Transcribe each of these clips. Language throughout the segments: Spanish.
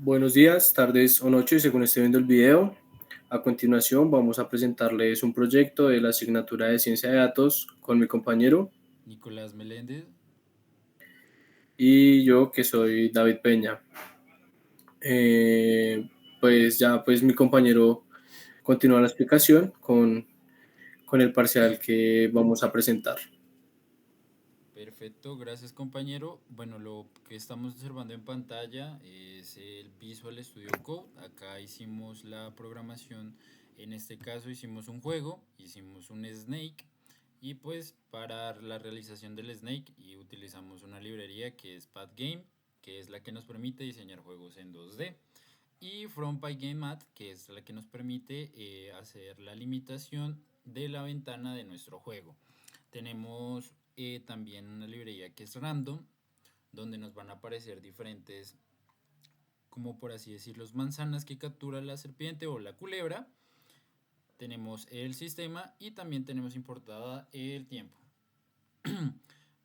Buenos días, tardes o noches, según esté viendo el video. A continuación, vamos a presentarles un proyecto de la asignatura de Ciencia de Datos con mi compañero Nicolás Meléndez. y yo, que soy David Peña. Pues ya, pues mi compañero continúa la explicación con el parcial que vamos a presentar. Perfecto, gracias compañero. Bueno, lo que estamos observando en pantalla es el Visual Studio Code. Acá hicimos la programación, en este caso hicimos un juego, hicimos un Snake y pues para la realización del Snake y utilizamos una librería que es PathGame, que es la que nos permite diseñar juegos en 2D. Y From PyGameMath, que es la que nos permite hacer la limitación de la ventana de nuestro juego. Tenemos también una librería que es random, donde nos van a aparecer diferentes, como por así decirlo, manzanas que captura la serpiente o la culebra. Tenemos el sistema y también tenemos importada el tiempo.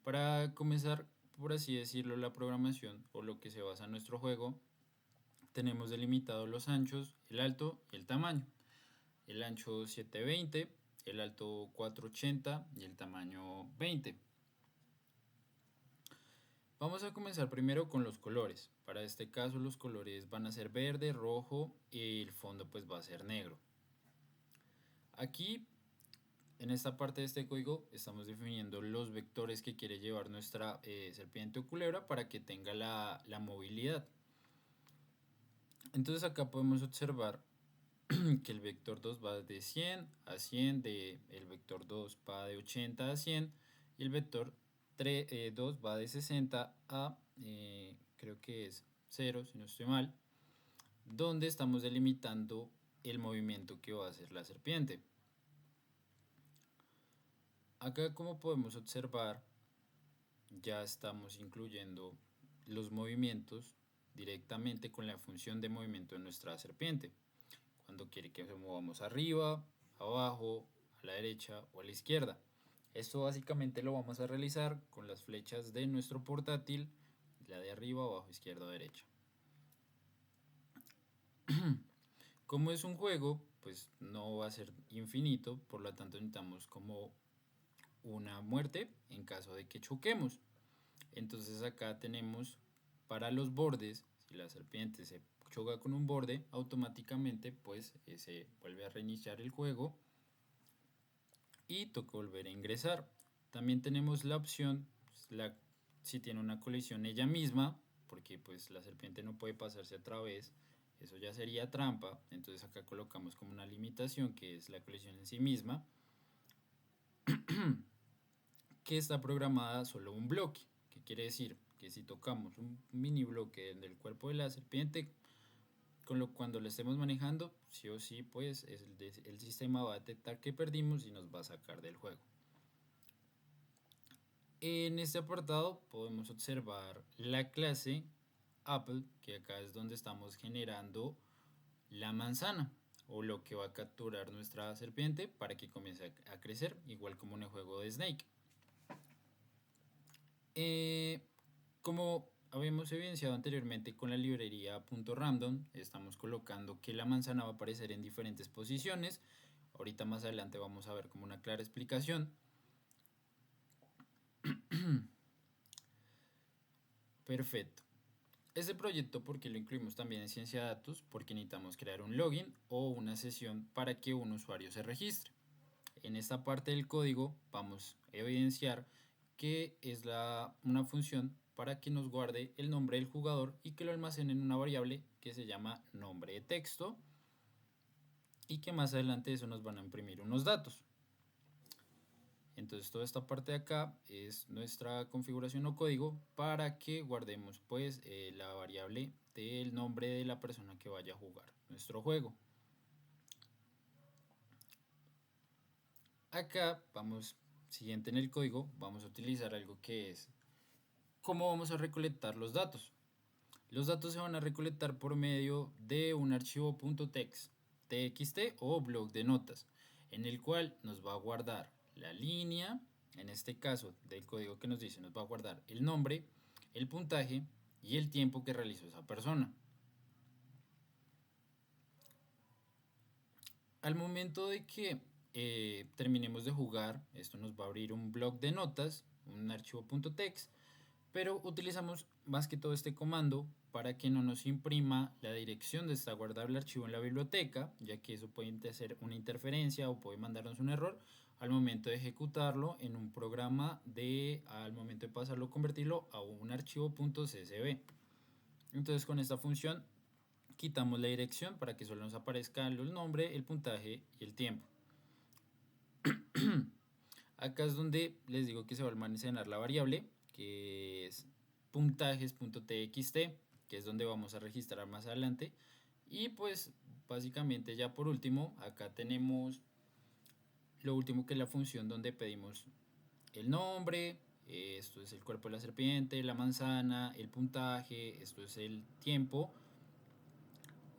Para comenzar, por así decirlo, la programación o lo que se basa en nuestro juego, tenemos delimitados los anchos, el alto y el tamaño. El ancho 720, el alto 480 y el tamaño 20. Vamos a comenzar primero con los colores. Para este caso los colores van a ser verde, rojo y el fondo pues va a ser negro. Aquí en esta parte de este código estamos definiendo los vectores que quiere llevar nuestra serpiente o culebra para que tenga la movilidad. Entonces acá podemos observar que el vector 2 va de 100 a 100, el vector 2 va de 80 a 100 y el vector 2 va de 60 a, creo que es 0, si no estoy mal, donde estamos delimitando el movimiento que va a hacer la serpiente. Acá, como podemos observar, ya estamos incluyendo los movimientos directamente con la función de movimiento de nuestra serpiente. Cuando quiere que nos movamos arriba, abajo, a la derecha o a la izquierda. Esto básicamente lo vamos a realizar con las flechas de nuestro portátil, la de arriba, abajo, izquierda o derecha. Como es un juego, pues no va a ser infinito, por lo tanto necesitamos como una muerte en caso de que choquemos. Entonces acá tenemos para los bordes, si la serpiente se choca con un borde, automáticamente pues se vuelve a reiniciar el juego y toca volver a ingresar. También tenemos la opción, pues, si tiene una colisión ella misma, porque pues la serpiente no puede pasarse a través, eso ya sería trampa, entonces acá colocamos como una limitación que es la colisión en sí misma, que está programada solo un bloque, que quiere decir que si tocamos un mini bloque del cuerpo de la serpiente, cuando lo estemos manejando, sí o sí, pues el sistema va a detectar que perdimos y nos va a sacar del juego. En este apartado podemos observar la clase Apple, que acá es donde estamos generando la manzana o lo que va a capturar nuestra serpiente para que comience a crecer, igual como en el juego de Snake. Eh, como habíamos evidenciado anteriormente con la librería .random, estamos colocando que la manzana va a aparecer en diferentes posiciones. Ahorita más adelante vamos a ver como una clara explicación. Perfecto. Este proyecto, porque lo incluimos también en Ciencia de Datos, porque necesitamos crear un login o una sesión para que un usuario se registre. En esta parte del código vamos a evidenciar que es una función para que nos guarde el nombre del jugador y que lo almacene en una variable que se llama nombre de texto y que más adelante de eso nos van a imprimir unos datos. Entonces toda esta parte de acá es nuestra configuración o código para que guardemos pues la variable del nombre de la persona que vaya a jugar nuestro juego. Acá vamos, siguiente en el código, vamos a utilizar algo que es cómo vamos a recolectar los datos. Los datos se van a recolectar por medio de un archivo .txt o blog de notas, en el cual nos va a guardar la línea, en este caso del código que nos dice, nos va a guardar el nombre, el puntaje y el tiempo que realizó esa persona. Al momento de que terminemos de jugar, esto nos va a abrir un bloc de notas, un archivo .text, pero utilizamos más que todo este comando para que no nos imprima la dirección de esta guardable archivo en la biblioteca, ya que eso puede hacer una interferencia o puede mandarnos un error al momento de ejecutarlo en un programa al momento de pasarlo, convertirlo a un archivo .csv. Entonces con esta función quitamos la dirección para que solo nos aparezca el nombre, el puntaje y el tiempo. Acá es donde les digo que se va a almacenar la variable, que es puntajes.txt, que es donde vamos a registrar más adelante. Y pues básicamente ya por último, acá tenemos lo último, que es la función donde pedimos el nombre, esto es el cuerpo de la serpiente, la manzana, el puntaje, esto es el tiempo.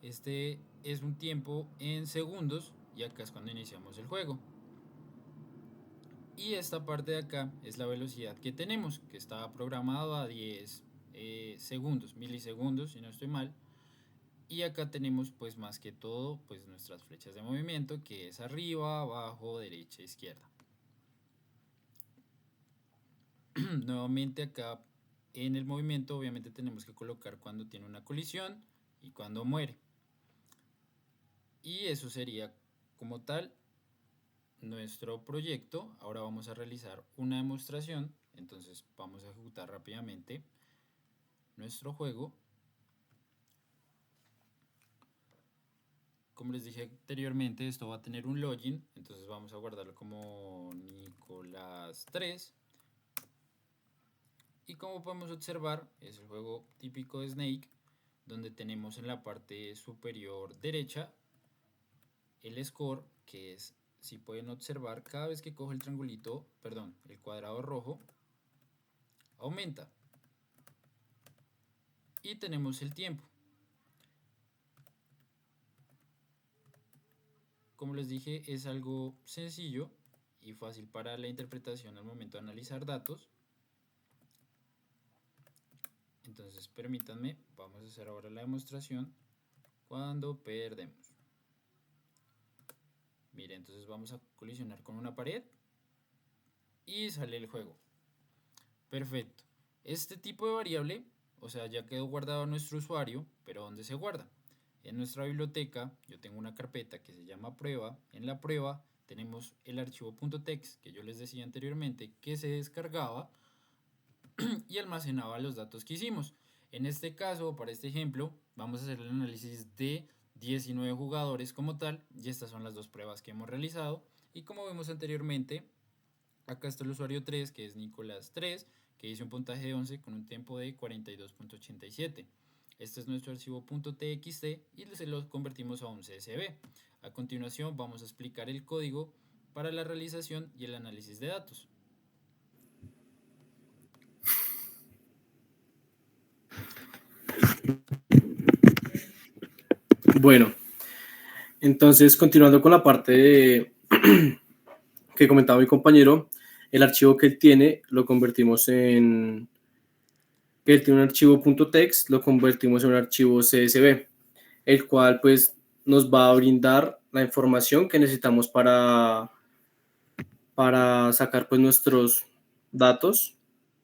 Este es un tiempo en segundos y acá es cuando iniciamos el juego. Y esta parte de acá es la velocidad que tenemos, que está programado a 10 segundos, milisegundos si no estoy mal. Y acá tenemos pues más que todo pues nuestras flechas de movimiento, que es arriba, abajo, derecha, izquierda. Nuevamente acá en el movimiento obviamente tenemos que colocar cuando tiene una colisión y cuando muere. Y eso sería como tal nuestro proyecto. Ahora vamos a realizar una demostración. Entonces vamos a ejecutar rápidamente nuestro juego. Como les dije anteriormente, esto va a tener un login, entonces vamos a guardarlo como Nicolás 3. Y como podemos observar, es el juego típico de Snake, donde tenemos en la parte superior derecha el score, que es, si pueden observar, cada vez que cojo el triangulito, perdón, el cuadrado rojo, aumenta. Y tenemos el tiempo. Como les dije, es algo sencillo y fácil para la interpretación al momento de analizar datos. Entonces permítanme, vamos a hacer ahora la demostración cuando perdemos. Miren, entonces vamos a colisionar con una pared y sale el juego. Perfecto. Este tipo de variable, o sea, ya quedó guardado a nuestro usuario, pero ¿dónde se guarda? En nuestra biblioteca yo tengo una carpeta que se llama prueba. En la prueba tenemos el archivo .text que yo les decía anteriormente, que se descargaba y almacenaba los datos que hicimos. En este caso, para este ejemplo, vamos a hacer el análisis de 19 jugadores como tal, y estas son las dos pruebas que hemos realizado. Y como vemos anteriormente, acá está el usuario 3, que es Nicolás 3, que hizo un puntaje de 11 con un tiempo de 42.87. Este es nuestro archivo .txt y se lo convertimos a un CSV. A continuación vamos a explicar el código para la realización y el análisis de datos. Bueno, entonces continuando con la parte que comentaba mi compañero, el archivo que él tiene lo convertimos en... Él tiene un archivo .text, lo convertimos en un archivo CSV, el cual pues nos va a brindar la información que necesitamos para sacar pues nuestros datos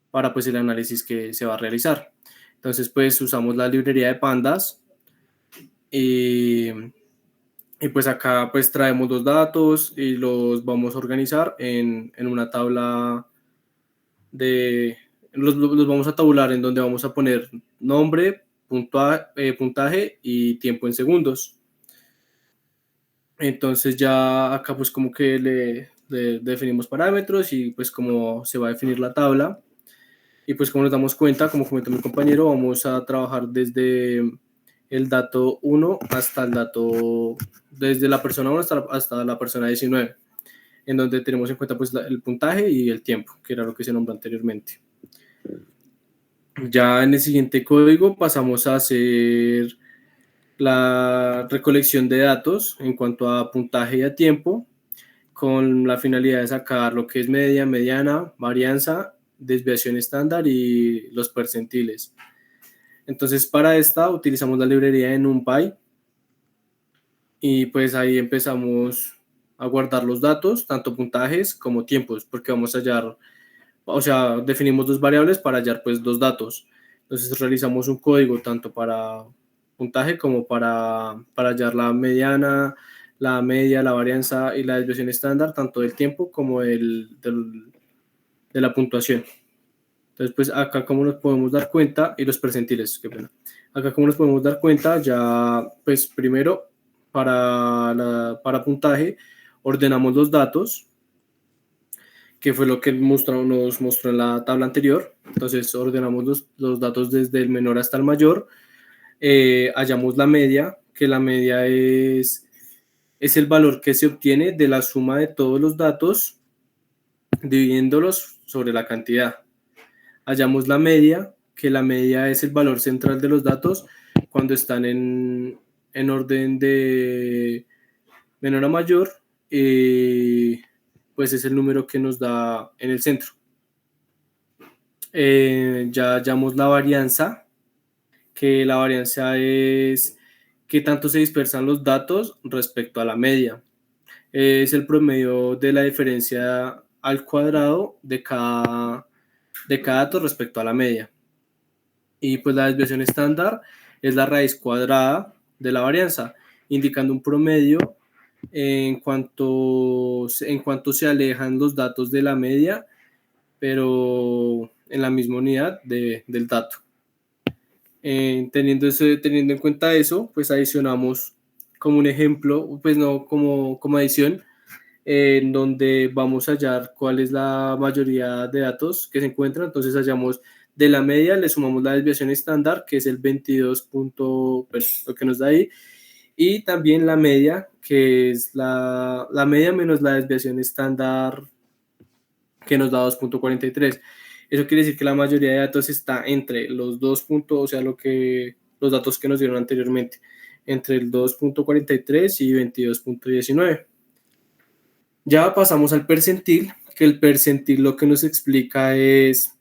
para pues el análisis que se va a realizar. Entonces pues usamos la librería de pandas y pues acá pues traemos los datos y los vamos a organizar en una tabla de... Los vamos a tabular en donde vamos a poner nombre, puntaje y tiempo en segundos. Entonces ya acá pues como que le definimos parámetros y pues como se va a definir la tabla. Y pues como nos damos cuenta, como comentó mi compañero, vamos a trabajar desde el dato 1 hasta el dato, desde la persona 1 hasta la persona 19, en donde tenemos en cuenta pues el puntaje y el tiempo, que era lo que se nombró anteriormente. Ya en el siguiente código pasamos a hacer la recolección de datos en cuanto a puntaje y a tiempo, con la finalidad de sacar lo que es media, mediana, varianza, desviación estándar y los percentiles. Entonces, para esta utilizamos la librería de NumPy y pues ahí empezamos a guardar los datos, tanto puntajes como tiempos, porque vamos a hallar, o sea, definimos dos variables para hallar pues dos datos. Entonces realizamos un código tanto para puntaje como para hallar la mediana, la media, la varianza y la desviación estándar, tanto del tiempo como de la puntuación. Entonces, pues acá como nos podemos dar cuenta, y los percentiles, qué pena. Acá como nos podemos dar cuenta, ya pues primero para puntaje ordenamos los datos, que fue lo que nos mostró en la tabla anterior. Entonces ordenamos los datos desde el menor hasta el mayor. Hallamos la media, que la media es el valor que se obtiene de la suma de todos los datos dividiéndolos sobre la cantidad. Hallamos la media, que la media es el valor central de los datos cuando están en orden de menor a mayor, pues es el número que nos da en el centro. Ya hallamos la varianza, que la varianza es qué tanto se dispersan los datos respecto a la media. Es el promedio de la diferencia al cuadrado de cada dato respecto a la media. Y pues la desviación estándar es la raíz cuadrada de la varianza, indicando un promedio en cuanto se alejan los datos de la media, pero en la misma unidad del dato. Teniendo en cuenta eso, pues adicionamos como un ejemplo, pues no como adición, en donde vamos a hallar cuál es la mayoría de datos que se encuentran. Entonces hallamos de la media, le sumamos la desviación estándar, que es el 22 punto, pues, lo que nos da ahí, y también la media, que es la media menos la desviación estándar, que nos da 2.43. Eso quiere decir que la mayoría de datos está entre los dos puntos, o sea, los datos que nos dieron anteriormente, entre el 2.43 y 22.19. Ya pasamos al percentil, que el percentil lo que nos explica es,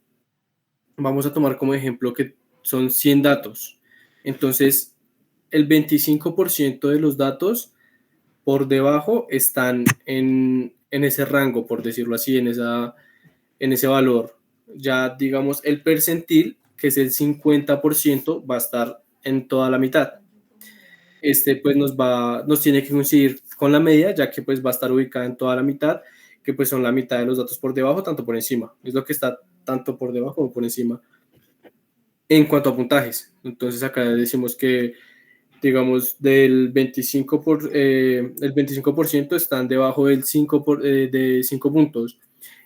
vamos a tomar como ejemplo que son 100 datos. Entonces, el 25% de los datos por debajo están en ese rango, por decirlo así, en ese valor. Ya digamos el percentil, que es el 50%, va a estar en toda la mitad. Pues nos tiene que coincidir con la media, ya que pues va a estar ubicada en toda la mitad, que pues son la mitad de los datos por debajo, tanto por encima. Es lo que está tanto por debajo como por encima. En cuanto a puntajes, entonces acá decimos que, digamos, el 25% están debajo del 5 de 5 puntos.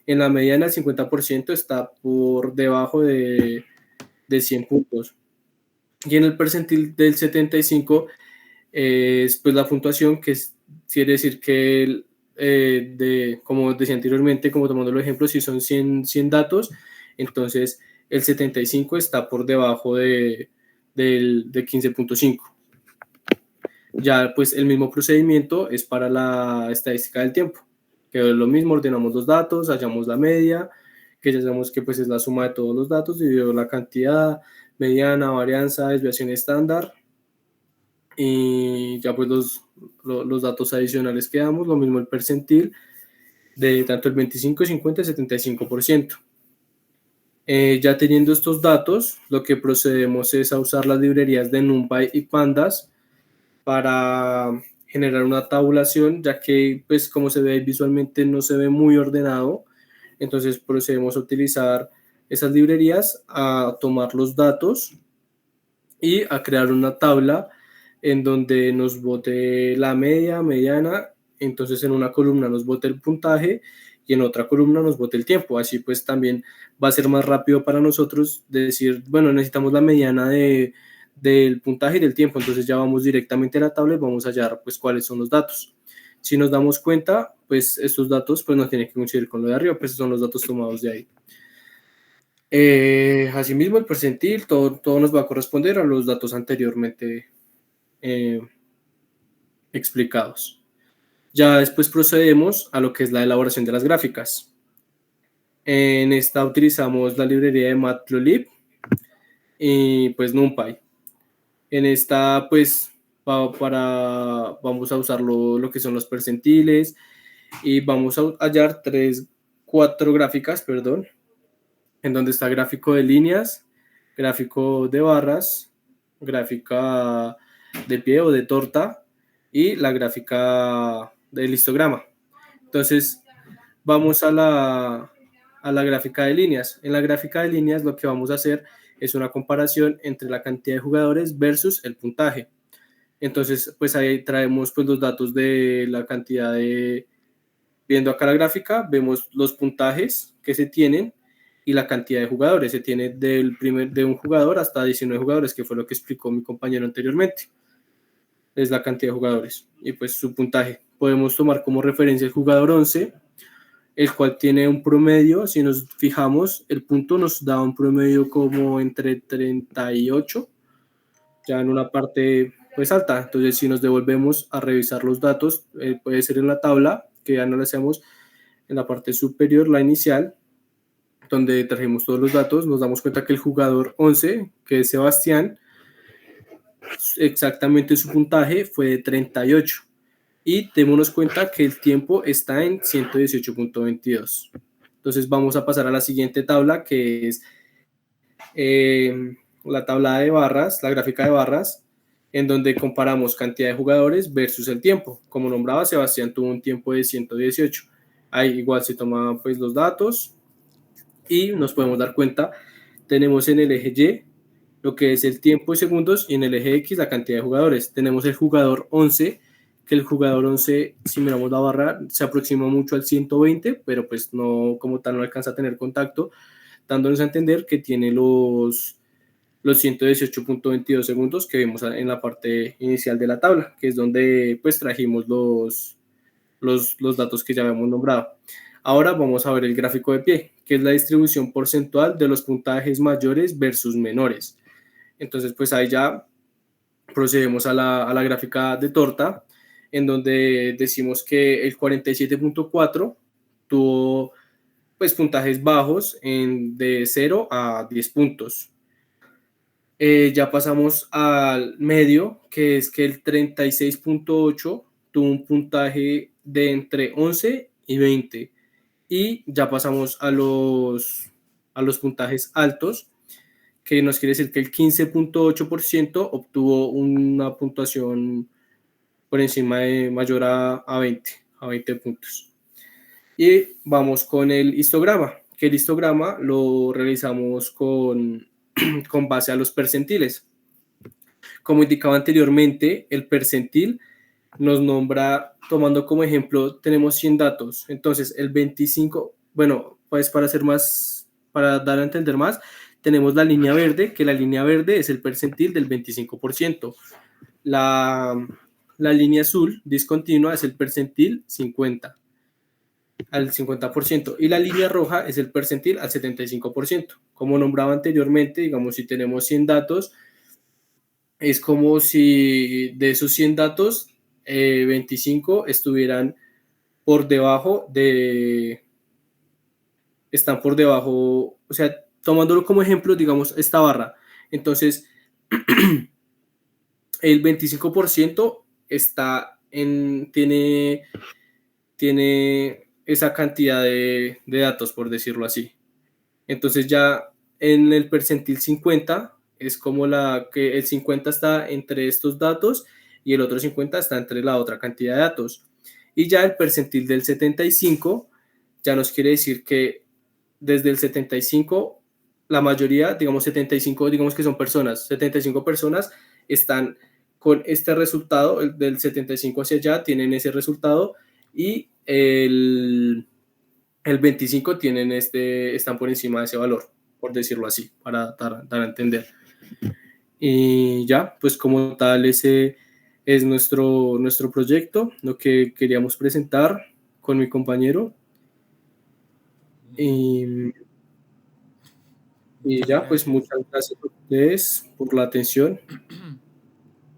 En la mediana, el 50% está por debajo de 100 puntos. Y en el percentil del 75 es pues la puntuación, que quiere decir que como decía anteriormente, como tomando el ejemplo, si son 100 datos, entonces el 75 está por debajo de 15.5. Ya pues el mismo procedimiento es para la estadística del tiempo, que es lo mismo, ordenamos los datos, hallamos la media, que ya sabemos que pues es la suma de todos los datos dividido la cantidad, mediana, varianza, desviación estándar, y ya pues los datos adicionales que damos, lo mismo el percentil de tanto el 25, 50 y 75%. Ya teniendo estos datos, lo que procedemos es a usar las librerías de NumPy y Pandas para generar una tabulación, ya que pues como se ve visualmente no se ve muy ordenado. Entonces procedemos a utilizar esas librerías, a tomar los datos y a crear una tabla en donde nos bote la media, mediana. Entonces en una columna nos bote el puntaje y en otra columna nos bote el tiempo. Así pues también va a ser más rápido para nosotros decir, bueno, necesitamos la mediana del puntaje y del tiempo. Entonces ya vamos directamente a la tabla y vamos a hallar pues cuáles son los datos. Si nos damos cuenta, pues estos datos pues no tienen que coincidir con lo de arriba, pues son los datos tomados de ahí. Asimismo, el percentil, todo nos va a corresponder a los datos anteriormente explicados. Ya después procedemos a lo que es la elaboración de las gráficas. En esta utilizamos la librería de Matplotlib y pues NumPy. En esta pues vamos a usar lo que son los percentiles y vamos a hallar cuatro gráficas, perdón, en donde está gráfico de líneas, gráfico de barras, gráfica de pie o de torta y la gráfica del histograma. Entonces, vamos a la gráfica de líneas. En la gráfica de líneas lo que vamos a hacer es una comparación entre la cantidad de jugadores versus el puntaje. Entonces, pues ahí traemos pues los datos de la cantidad de... Viendo acá la gráfica, vemos los puntajes que se tienen y la cantidad de jugadores. Se tiene de un jugador hasta 19 jugadores, que fue lo que explicó mi compañero anteriormente. Es la cantidad de jugadores y pues su puntaje. Podemos tomar como referencia el jugador 11, el cual tiene un promedio, si nos fijamos, el punto nos da un promedio como entre 38, ya en una parte pues alta. Entonces, si nos devolvemos a revisar los datos, puede ser en la tabla, que ya no la hacemos en la parte superior, la inicial, donde trajimos todos los datos, nos damos cuenta que el jugador 11, que es Sebastián, exactamente su puntaje fue de 38. Y démonos cuenta que el tiempo está en 118.22. Entonces vamos a pasar a la siguiente tabla, que es la tabla de barras, la gráfica de barras, en donde comparamos cantidad de jugadores versus el tiempo. Como nombraba, Sebastián tuvo un tiempo de 118. Ahí igual se toman pues los datos y nos podemos dar cuenta, tenemos en el eje Y lo que es el tiempo en segundos y en el eje X la cantidad de jugadores. Tenemos el jugador 11, que el jugador 11, si miramos la barra, se aproxima mucho al 120, pero pues no, como tal, no alcanza a tener contacto, dándonos a entender que tiene los 118.22 segundos que vimos en la parte inicial de la tabla, que es donde pues trajimos los datos que ya habíamos nombrado. Ahora vamos a ver el gráfico de pie, que es la distribución porcentual de los puntajes mayores versus menores. Entonces, pues ahí ya procedemos a la gráfica de torta, en donde decimos que el 47.4 tuvo pues puntajes bajos de 0 a 10 puntos. Ya pasamos al medio, que es que el 36.8 tuvo un puntaje de entre 11 y 20. Y ya pasamos a los puntajes altos, que nos quiere decir que el 15.8% obtuvo una puntuación por encima de mayor a 20 puntos. Y vamos con el histograma, que el histograma lo realizamos con base a los percentiles. Como indicaba anteriormente, el percentil nos nombra, tomando como ejemplo, tenemos 100 datos, entonces el 25, bueno, pues para dar a entender más, tenemos la línea verde, que la línea verde es el percentil del 25%. La línea azul discontinua es el percentil 50 al 50% y la línea roja es el percentil al 75%. Como nombraba anteriormente, digamos, si tenemos 100 datos, es como si de esos 100 datos, 25 estuvieran por debajo están por debajo, o sea, tomándolo como ejemplo, digamos, esta barra. Entonces, el 25% tiene esa cantidad de datos, por decirlo así. Entonces ya en el percentil 50 es como que el 50 está entre estos datos y el otro 50 está entre la otra cantidad de datos. Y ya el percentil del 75 ya nos quiere decir que desde el 75 la mayoría, digamos 75, digamos que son personas, 75 personas están con este resultado, el del 75 hacia allá tienen ese resultado y el 25 están por encima de ese valor, por decirlo así, para dar a entender. Y ya, pues como tal, ese es nuestro proyecto, lo que queríamos presentar con mi compañero. Y Muchas ya, pues gracias. muchas gracias a ustedes por la atención.